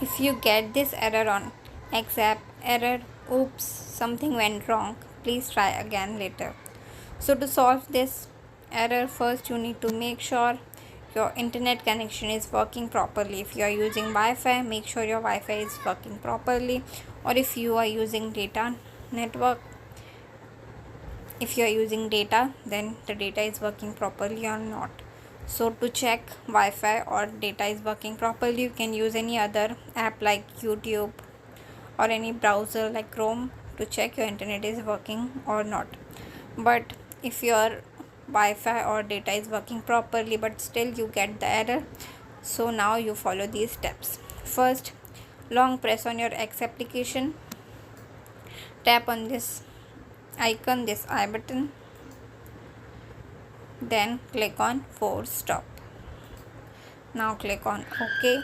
If you get this error on accept error, oops, something went wrong, please try again later. So to solve this error, first you need to make sure your internet connection is working properly. If you are using Wi-Fi, make sure your Wi-Fi is working properly, or if you are using data network, if you are using data, then the data is working properly or not. So to check Wi-Fi or data is working properly, you can use any other app like YouTube or any browser like Chrome to check your internet is working or not. But if your Wi-Fi or data is working properly but still you get the error, so now you follow these steps. First, long press on your X application, tap on this icon, this I button, then click on force stop. Now click on OK,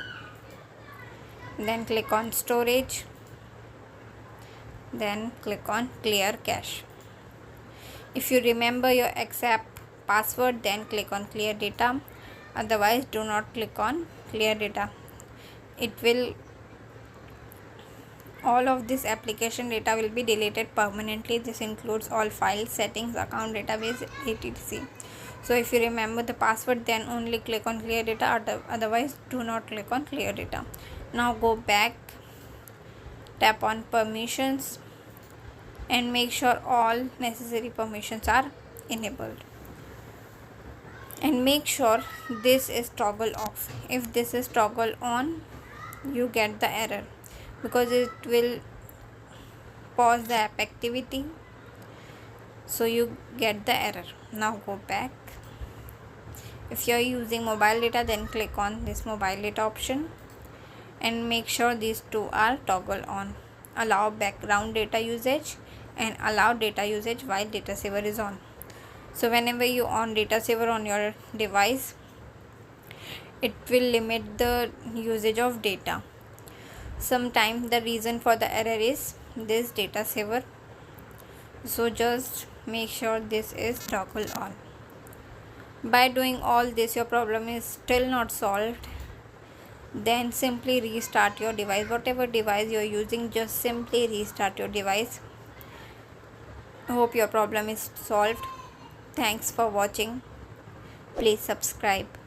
then click on storage, then click on clear cache. If you remember your XApp password, then click on clear data, otherwise do not click on clear data. It will, all of this application data will be deleted permanently. This includes all files, settings, account, database, etc. So if you remember the password, then only click on clear data, otherwise do not click on clear data. Now go back, tap on permissions, and make sure all necessary permissions are enabled, and make sure this is toggle off. If this is toggle on, you get the error because it will pause the app activity, so you get the error. Now go back. If you are using mobile data, then click on this mobile data option and make sure these two are toggle on. Allow background data usage and allow data usage while data saver is on. So whenever you on data saver on your device, it will limit the usage of data. Sometimes the reason for the error is this data saver, so just make sure this is toggle on. By doing all this, your problem is still not solved, then simply restart your device. Whatever device you are using, just simply restart your device. Hope your problem is solved. Thanks for watching. Please subscribe.